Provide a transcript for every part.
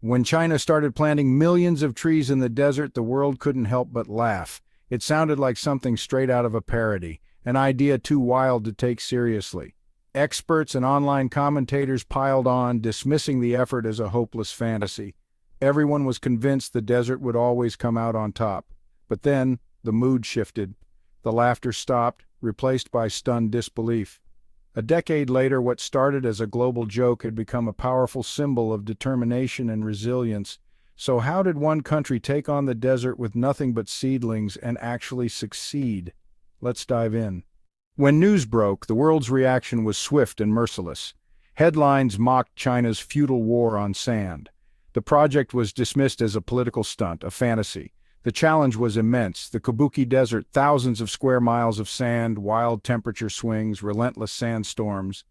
When China started planting millions of trees in the desert, the world couldn't help but laugh. It sounded like something straight out of a parody, an idea too wild to take seriously. Experts and online commentators piled on, dismissing the effort as a hopeless fantasy. Everyone was convinced the desert would always come out on top. But then, the mood shifted. The laughter stopped, replaced by stunned disbelief. A decade later, what started as a global joke had become a powerful symbol of determination and resilience. So how did one country take on the desert with nothing but seedlings and actually succeed? Let's dive in. When news broke, the world's reaction was swift and merciless. Headlines mocked China's futile war on sand. The project was dismissed as a political stunt, a fantasy. The challenge was immense. The Kabuki Desert, thousands of square miles of sand, wild temperature swings, relentless sandstorms.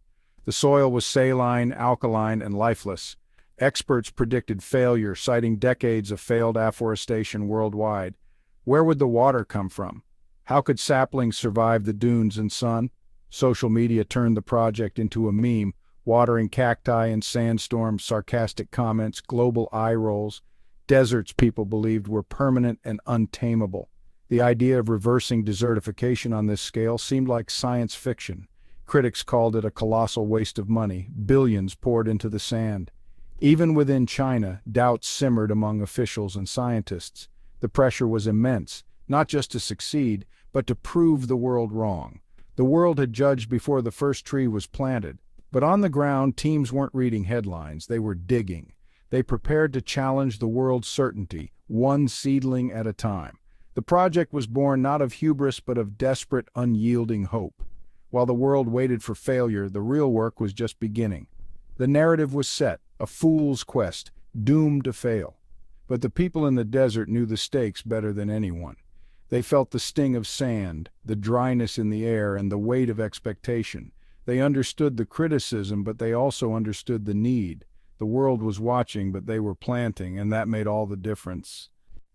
The soil was saline, alkaline, and lifeless. Experts predicted failure, citing decades of failed afforestation worldwide. Where would the water come from? How could saplings survive the dunes and sun? Social media turned the project into a meme, watering cacti in sandstorms, sarcastic comments, global eye rolls. Deserts, people believed, were permanent and untamable. The idea of reversing desertification on this scale seemed like science fiction. Critics called it a colossal waste of money, billions poured into the sand. Even within China, doubts simmered among officials and scientists. The pressure was immense, not just to succeed, but to prove the world wrong. The world had judged before the first tree was planted. But on the ground, teams weren't reading headlines, they were digging. They prepared to challenge the world's certainty, one seedling at a time. The project was born not of hubris but of desperate, unyielding hope. While the world waited for failure, the real work was just beginning. The narrative was set, a fool's quest, doomed to fail. But the people in the desert knew the stakes better than anyone. They felt the sting of sand, the dryness in the air, and the weight of expectation. They understood the criticism, but they also understood the need. The world was watching, but they were planting, and that made all the difference.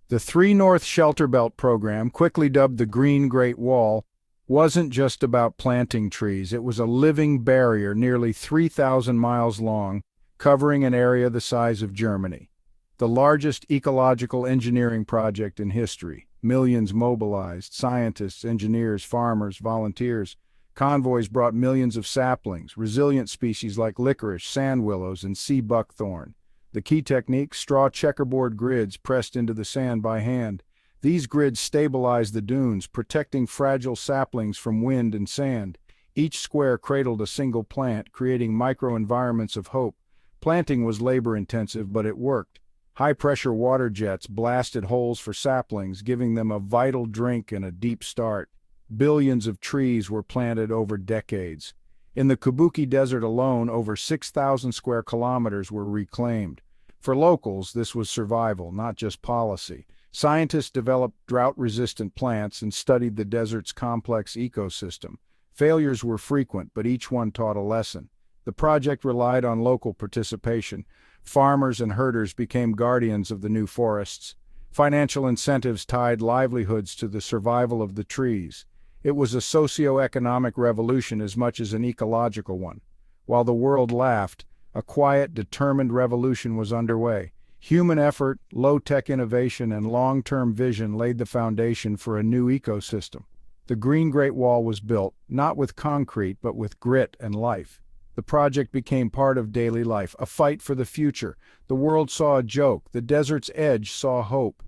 The 3 North Shelter Belt program, quickly dubbed the Green Great Wall, wasn't just about planting trees. It was a living barrier nearly 3,000 miles long, covering an area the size of Germany. The largest ecological engineering project in history. Millions mobilized, scientists, engineers, farmers, volunteers. Convoys brought millions of saplings, resilient species like licorice, sand willows, and sea buckthorn. The key technique, straw checkerboard grids pressed into the sand by hand. These grids stabilized the dunes, protecting fragile saplings from wind and sand. Each square cradled a single plant, creating microenvironments of hope. Planting was labor-intensive, but it worked. High-pressure water jets blasted holes for saplings, giving them a vital drink and a deep start. Billions of trees were planted over decades. In the Kabuki Desert alone, over 6,000 square kilometers were reclaimed. For locals, this was survival, not just policy. Scientists developed drought-resistant plants and studied the desert's complex ecosystem. Failures were frequent, but each one taught a lesson. The project relied on local participation. Farmers and herders became guardians of the new forests. Financial incentives tied livelihoods to the survival of the trees. It was a socio-economic revolution as much as an ecological one. While the world laughed, a quiet, determined revolution was underway. Human effort, low-tech innovation, and long-term vision laid the foundation for a new ecosystem. The Green Great Wall was built, not with concrete, but with grit and life. The project became part of daily life, a fight for the future. The world saw a joke, the desert's edge saw hope.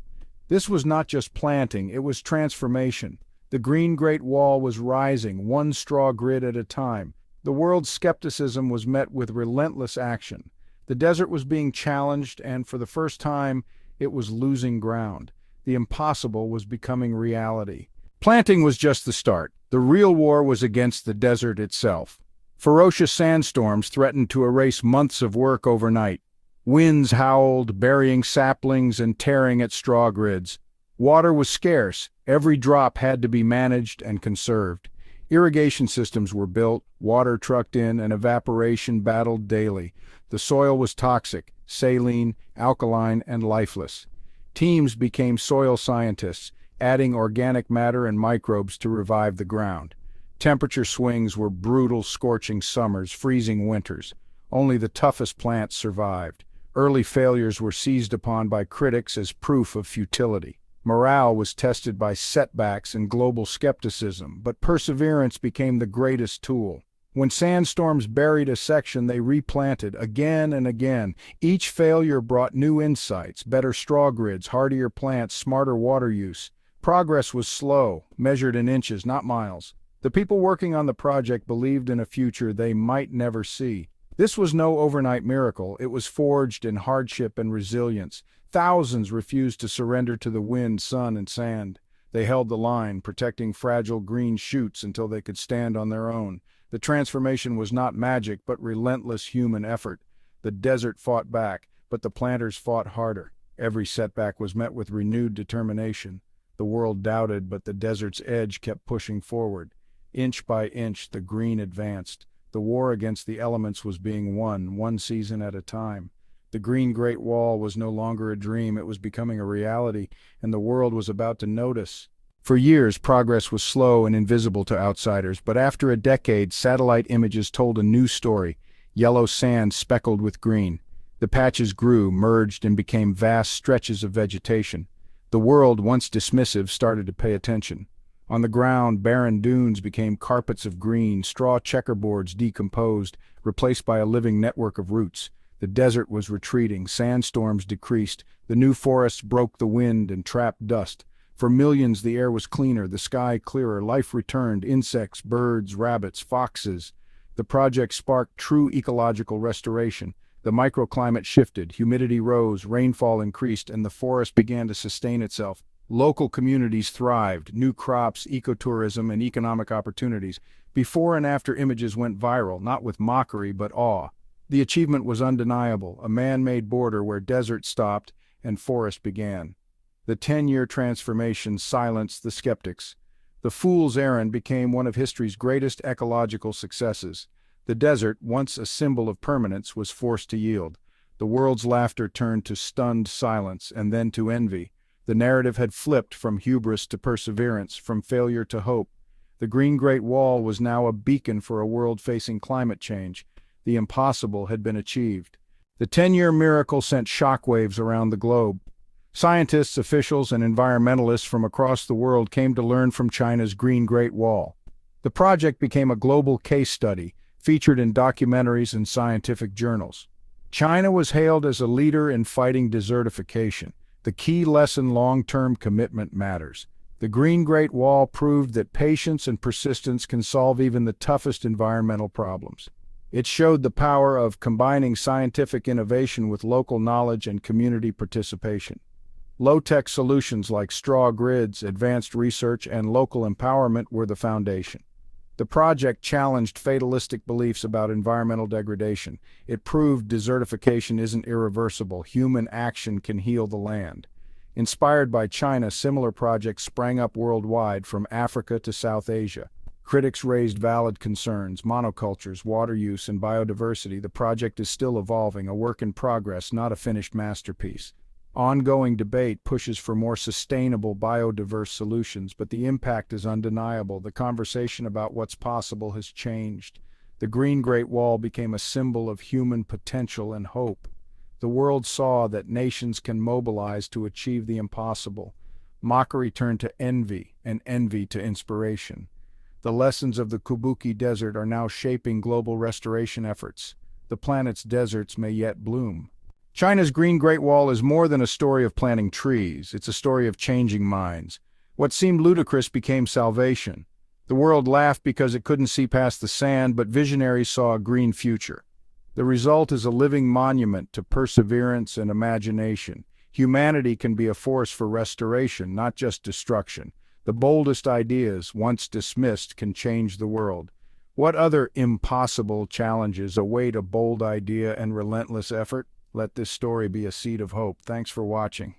This was not just planting, it was transformation. The Green Great Wall was rising, one straw grid at a time. The world's skepticism was met with relentless action. The desert was being challenged, and for the first time, it was losing ground. The impossible was becoming reality. Planting was just the start. The real war was against the desert itself. Ferocious sandstorms threatened to erase months of work overnight. Winds howled, burying saplings and tearing at straw grids. Water was scarce. Every drop had to be managed and conserved. Irrigation systems were built, water trucked in, and evaporation battled daily. The soil was toxic, saline, alkaline, and lifeless. Teams became soil scientists, adding organic matter and microbes to revive the ground. Temperature swings were brutal, scorching summers, freezing winters. Only the toughest plants survived. Early failures were seized upon by critics as proof of futility. Morale was tested by setbacks and global skepticism, but perseverance became the greatest tool. When sandstorms buried a section, they replanted again and again. Each failure brought new insights, better straw grids, hardier plants, smarter water use. Progress was slow, measured in inches, not miles. The people working on the project believed in a future they might never see. This was no overnight miracle. It was forged in hardship and resilience. Thousands refused to surrender to the wind, sun, and sand. They held the line, protecting fragile green shoots until they could stand on their own. The transformation was not magic, but relentless human effort. The desert fought back, but the planters fought harder. Every setback was met with renewed determination. The world doubted, but the desert's edge kept pushing forward. Inch by inch, the green advanced. The war against the elements was being won, one season at a time. The Green Great Wall was no longer a dream, it was becoming a reality, and the world was about to notice. For years, progress was slow and invisible to outsiders, but after a decade, satellite images told a new story: yellow sand speckled with green. The patches grew, merged, and became vast stretches of vegetation. The world, once dismissive, started to pay attention. On the ground, barren dunes became carpets of green, straw checkerboards decomposed, replaced by a living network of roots. The desert was retreating, sandstorms decreased, the new forests broke the wind and trapped dust. For millions, the air was cleaner, the sky clearer, life returned, insects, birds, rabbits, foxes. The project sparked true ecological restoration. The microclimate shifted, humidity rose, rainfall increased, and the forest began to sustain itself. Local communities thrived, new crops, ecotourism, and economic opportunities. Before and after images went viral, not with mockery but awe. The achievement was undeniable, a man-made border where desert stopped and forest began. The 10-year transformation silenced the skeptics. The fool's errand became one of history's greatest ecological successes. The desert, once a symbol of permanence, was forced to yield. The world's laughter turned to stunned silence and then to envy. The narrative had flipped from hubris to perseverance, from failure to hope. The Green Great Wall was now a beacon for a world facing climate change. The impossible had been achieved. The 10-year miracle sent shockwaves around the globe. Scientists, officials, and environmentalists from across the world came to learn from China's Green Great Wall. The project became a global case study, featured in documentaries and scientific journals. China was hailed as a leader in fighting desertification. The key lesson: long-term commitment matters. The Green Great Wall proved that patience and persistence can solve even the toughest environmental problems. It showed the power of combining scientific innovation with local knowledge and community participation. Low-tech solutions like straw grids, advanced research, and local empowerment were the foundation. The project challenged fatalistic beliefs about environmental degradation. It proved desertification isn't irreversible. Human action can heal the land. Inspired by China, similar projects sprang up worldwide, from Africa to South Asia. Critics raised valid concerns: monocultures, water use, and biodiversity. The project is still evolving, a work in progress, not a finished masterpiece. Ongoing debate pushes for more sustainable, biodiverse solutions, but the impact is undeniable. The conversation about what's possible has changed. The Green Great Wall became a symbol of human potential and hope. The world saw that nations can mobilize to achieve the impossible. Mockery turned to envy, and envy to inspiration. The lessons of the Kabuki Desert are now shaping global restoration efforts. The planet's deserts may yet bloom. China's Green Great Wall is more than a story of planting trees. It's a story of changing minds. What seemed ludicrous became salvation. The world laughed because it couldn't see past the sand, but visionaries saw a green future. The result is a living monument to perseverance and imagination. Humanity can be a force for restoration, not just destruction. The boldest ideas, once dismissed, can change the world. What other impossible challenges await a bold idea and relentless effort? Let this story be a seed of hope. Thanks for watching.